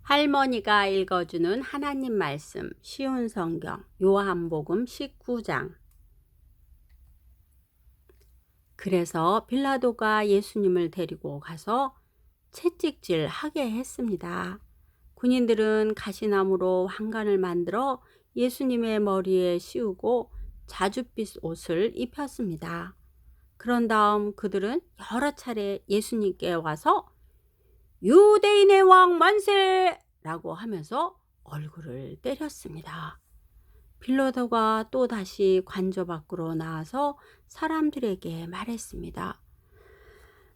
할머니가 읽어주는 하나님 말씀 쉬운 성경 요한복음 19장. 그래서 빌라도가 예수님을 데리고 가서 채찍질 하게 했습니다. 군인들은 가시나무로 왕관을 만들어 예수님의 머리에 씌우고 자줏빛 옷을 입혔습니다. 그런 다음 그들은 여러 차례 예수님께 와서 유대인의 왕 만세! 라고 하면서 얼굴을 때렸습니다. 빌라도가 또 다시 관저 밖으로 나와서 사람들에게 말했습니다.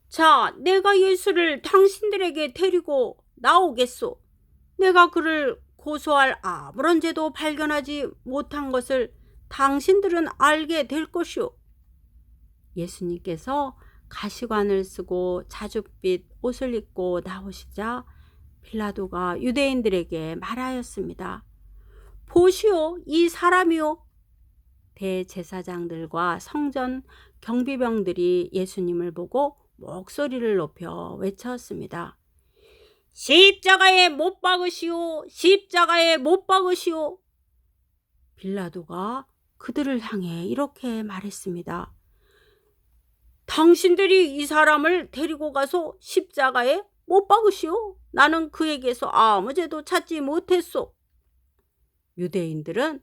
자, 내가 예수를 당신들에게 데리고 나오겠소. 내가 그를 고소할 아무런 죄도 발견하지 못한 것을 당신들은 알게 될 것이오. 예수님께서 가시관을 쓰고 자줏빛 옷을 입고 나오시자 빌라도가 유대인들에게 말하였습니다. 보시오, 이 사람이요. 대제사장들과 성전 경비병들이 예수님을 보고 목소리를 높여 외쳤습니다. 십자가에 못 박으시오, 십자가에 못 박으시오. 빌라도가 그들을 향해 이렇게 말했습니다. 당신들이 이 사람을 데리고 가서 십자가에 못 박으시오. 나는 그에게서 아무 죄도 찾지 못했소. 유대인들은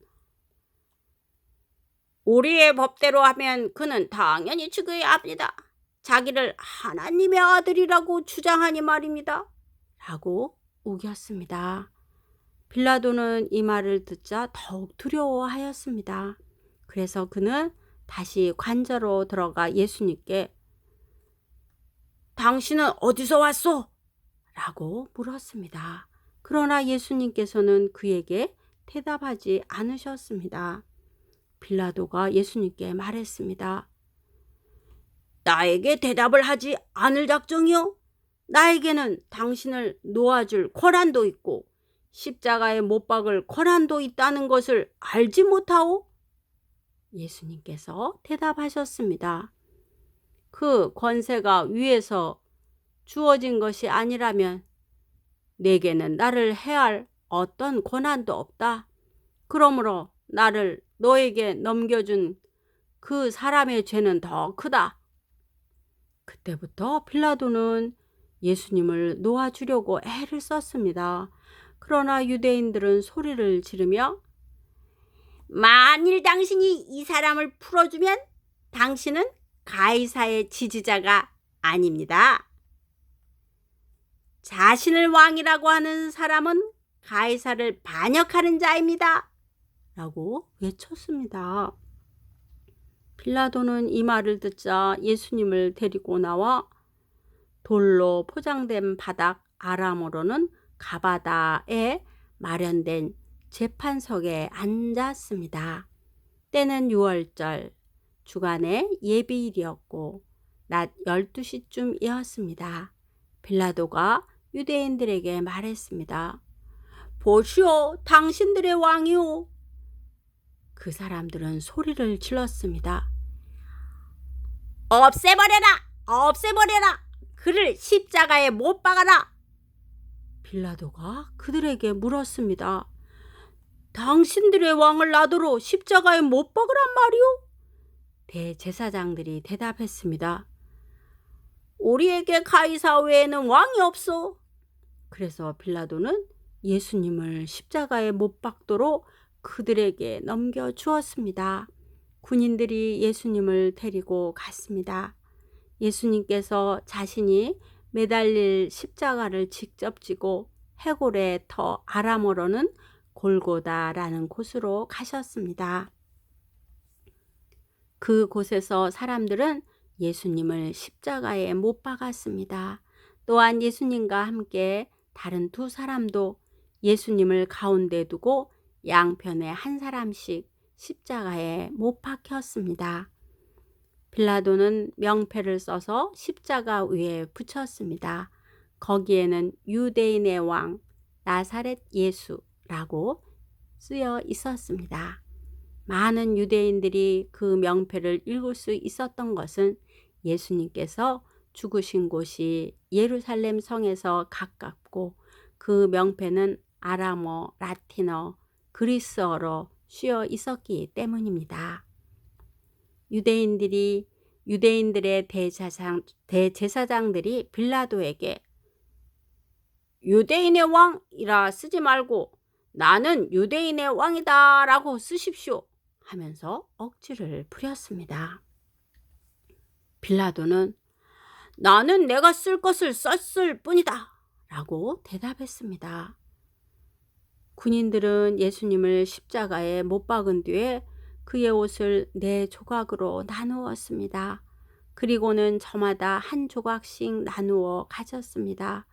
우리의 법대로 하면 그는 당연히 죽어야 합니다. 자기를 하나님의 아들이라고 주장하니 말입니다. 라고 우겼습니다. 빌라도는 이 말을 듣자 더욱 두려워하였습니다. 그래서 그는 다시 관저로 들어가 예수님께 당신은 어디서 왔소? 라고 물었습니다. 그러나 예수님께서는 그에게 대답하지 않으셨습니다. 빌라도가 예수님께 말했습니다. 나에게 대답을 하지 않을 작정이요? 나에게는 당신을 놓아줄 권한도 있고 십자가에 못 박을 권한도 있다는 것을 알지 못하오? 예수님께서 대답하셨습니다. 그 권세가 위에서 주어진 것이 아니라면 내게는 나를 해할 어떤 권한도 없다. 그러므로 나를 너에게 넘겨준 그 사람의 죄는 더 크다. 그때부터 빌라도는 예수님을 놓아주려고 애를 썼습니다. 그러나 유대인들은 소리를 지르며 만일 당신이 이 사람을 풀어주면 당신은 가이사의 지지자가 아닙니다. 자신을 왕이라고 하는 사람은 가이사를 반역하는 자입니다. 라고 외쳤습니다. 빌라도는 이 말을 듣자 예수님을 데리고 나와 돌로 포장된 바닥 아람어로는 가바다에 마련된 재판석에 앉았습니다. 때는 6월절 주간의 예비일이었고 낮 12시쯤이었습니다. 빌라도가 유대인들에게 말했습니다. 보시오, 당신들의 왕이오. 그 사람들은 소리를 질렀습니다. 없애버려라! 없애버려라! 그를 십자가에 못 박아라! 빌라도가 그들에게 물었습니다. 당신들의 왕을 나더러 십자가에 못 박으란 말이오? 대제사장들이 대답했습니다. 우리에게 가이사 외에는 왕이 없어. 그래서 빌라도는 예수님을 십자가에 못 박도록 그들에게 넘겨주었습니다. 군인들이 예수님을 데리고 갔습니다. 예수님께서 자신이 매달릴 십자가를 직접 지고 해골의 터 아람어로는 골고다라는 곳으로 가셨습니다. 그곳에서 사람들은 예수님을 십자가에 못 박았습니다. 또한 예수님과 함께 다른 두 사람도 예수님을 가운데 두고 양편에 한 사람씩 십자가에 못 박혔습니다. 빌라도는 명패를 써서 십자가 위에 붙였습니다. 거기에는 유대인의 왕 나사렛 예수라고 쓰여 있었습니다. 많은 유대인들이 그 명패를 읽을 수 있었던 것은 예수님께서 죽으신 곳이 예루살렘 성에서 가깝고 그 명패는 아람어, 라틴어, 그리스어로 쓰여 있었기 때문입니다. 유대인들의 대제사장들이 빌라도에게 유대인의 왕이라 쓰지 말고 나는 유대인의 왕이다 라고 쓰십시오 하면서 억지를 부렸습니다. 빌라도는 나는 내가 쓸 것을 썼을 뿐이다 라고 대답했습니다. 군인들은 예수님을 십자가에 못 박은 뒤에 그의 옷을 4조각으로 나누었습니다. 그리고는 저마다 한 조각씩 나누어 가졌습니다.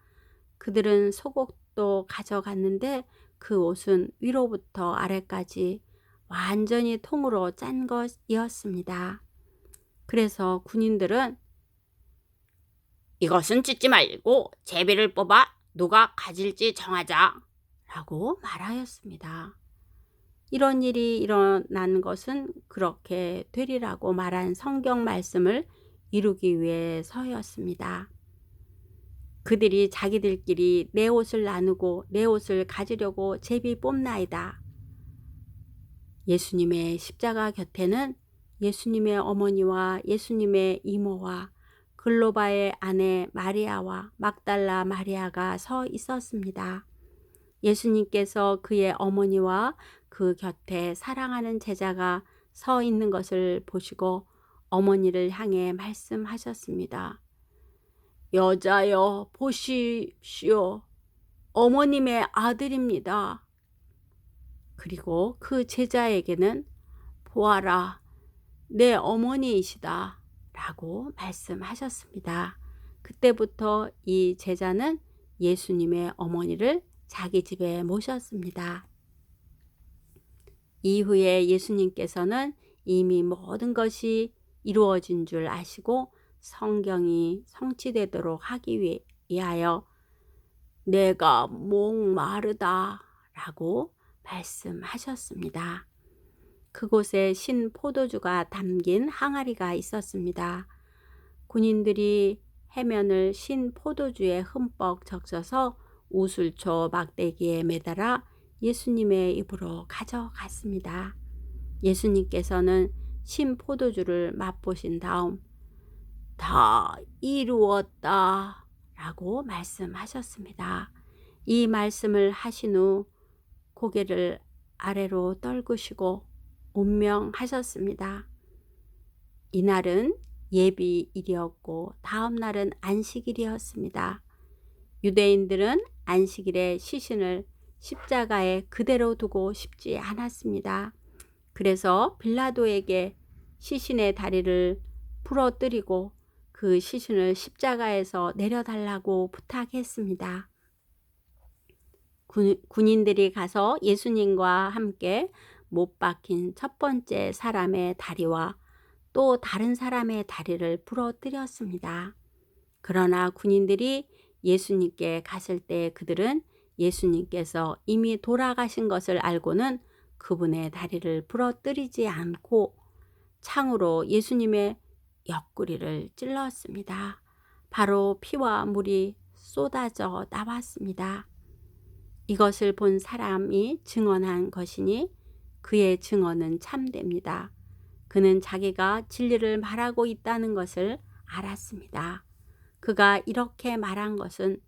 그들은 속옷도 가져갔는데 그 옷은 위로부터 아래까지 완전히 통으로 짠 것이었습니다. 그래서 군인들은 이것은 찢지 말고 제비를 뽑아 누가 가질지 정하자 라고 말하였습니다. 이런 일이 일어난 것은 그렇게 되리라고 말한 성경 말씀을 이루기 위해서였습니다. 그들이 자기들끼리 내 옷을 나누고 내 옷을 가지려고 제비 뽑나이다. 예수님의 십자가 곁에는 예수님의 어머니와 예수님의 이모와 글로바의 아내 마리아와 막달라 마리아가 서 있었습니다. 예수님께서 그의 어머니와 그 곁에 사랑하는 제자가 서 있는 것을 보시고 어머니를 향해 말씀하셨습니다. 여자여 보십시오. 어머님의 아들입니다. 그리고 그 제자에게는 보아라 내 어머니이시다 라고 말씀하셨습니다. 그때부터 이 제자는 예수님의 어머니를 자기 집에 모셨습니다. 이후에 예수님께서는 이미 모든 것이 이루어진 줄 아시고 성경이 성취되도록 하기 위하여 내가 목마르다 라고 말씀하셨습니다. 그곳에 신 포도주가 담긴 항아리가 있었습니다. 군인들이 해면을 신 포도주에 흠뻑 적셔서 우슬초 막대기에 매달아 예수님의 입으로 가져갔습니다. 예수님께서는 신 포도주를 맛보신 다음 다 이루었다 라고 말씀하셨습니다. 이 말씀을 하신 후 고개를 아래로 떨구시고 운명하셨습니다. 이날은 예비일이었고 다음 날은 안식일이었습니다. 유대인들은 안식일에 시신을 십자가에 그대로 두고 싶지 않았습니다. 그래서 빌라도에게 시신의 다리를 부러뜨리고 그 시신을 십자가에서 내려달라고 부탁했습니다. 군인들이 가서 예수님과 함께 못 박힌 첫 번째 사람의 다리와 또 다른 사람의 다리를 부러뜨렸습니다. 그러나 군인들이 예수님께 갔을 때 그들은 예수님께서 이미 돌아가신 것을 알고는 그분의 다리를 부러뜨리지 않고 창으로 예수님의 옆구리를 찔렀습니다. 바로 피와 물이 쏟아져 나왔습니다. 이것을 본 사람이 증언한 것이니 그의 증언은 참됩니다. 그는 자기가 진리를 말하고 있다는 것을 알았습니다. 그가 이렇게 말한 것은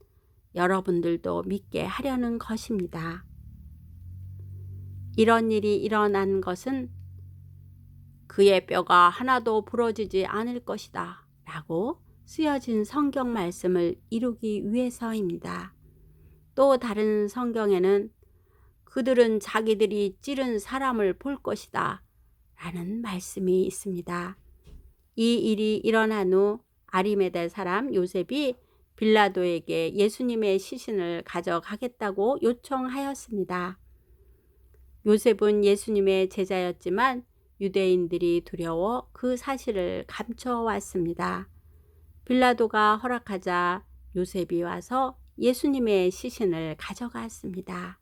여러분들도 믿게 하려는 것입니다. 이런 일이 일어난 것은 그의 뼈가 하나도 부러지지 않을 것이다 라고 쓰여진 성경 말씀을 이루기 위해서입니다. 또 다른 성경에는 그들은 자기들이 찌른 사람을 볼 것이다 라는 말씀이 있습니다. 이 일이 일어난 후 아리마대 사람 요셉이 빌라도에게 예수님의 시신을 가져가겠다고 요청하였습니다. 요셉은 예수님의 제자였지만 유대인들이 두려워 그 사실을 감춰왔습니다. 빌라도가 허락하자 요셉이 와서 예수님의 시신을 가져갔습니다.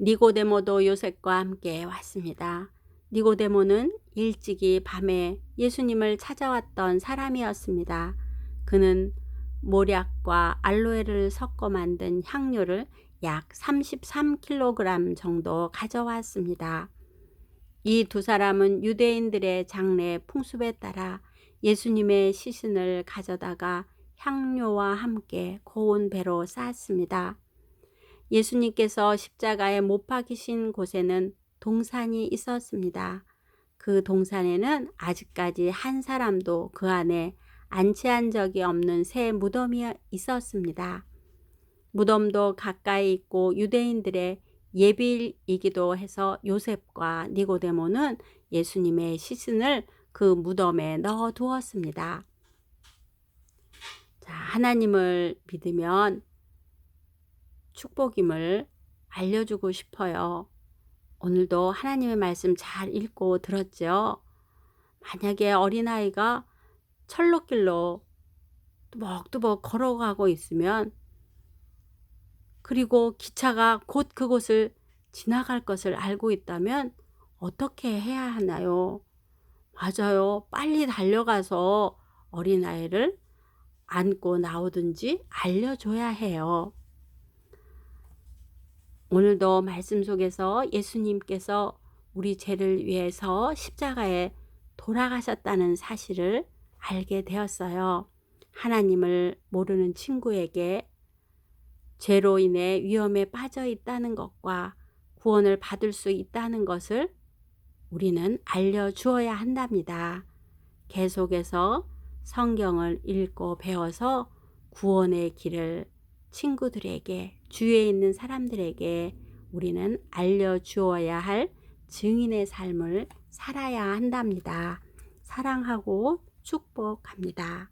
니고데모도 요셉과 함께 왔습니다. 니고데모는 일찍이 밤에 예수님을 찾아왔던 사람이었습니다. 그는 모략과 알로에를 섞어 만든 향료를 약 33kg 정도 가져왔습니다. 이 두 사람은 유대인들의 장례 풍습에 따라 예수님의 시신을 가져다가 향료와 함께 고운 배로 쌓았습니다. 예수님께서 십자가에 못 박히신 곳에는 동산이 있었습니다. 그 동산에는 아직까지 한 사람도 그 안에 안치한 적이 없는 새 무덤이 있었습니다. 무덤도 가까이 있고 유대인들의 예비이기도 해서 요셉과 니고데모는 예수님의 시신을 그 무덤에 넣어 두었습니다. 자, 하나님을 믿으면 축복임을 알려주고 싶어요. 오늘도 하나님의 말씀 잘 읽고 들었죠? 만약에 어린아이가 철로길로 뚜벅뚜벅 걸어가고 있으면, 그리고 기차가 곧 그곳을 지나갈 것을 알고 있다면 어떻게 해야 하나요? 맞아요. 빨리 달려가서 어린아이를 안고 나오든지 알려줘야 해요. 오늘도 말씀 속에서 예수님께서 우리 죄를 위해서 십자가에 돌아가셨다는 사실을 알게 되었어요. 하나님을 모르는 친구에게 죄로 인해 위험에 빠져 있다는 것과 구원을 받을 수 있다는 것을 우리는 알려주어야 한답니다. 계속해서 성경을 읽고 배워서 구원의 길을 친구들에게, 주위에 있는 사람들에게 우리는 알려주어야 할 증인의 삶을 살아야 한답니다. 사랑하고 축복합니다.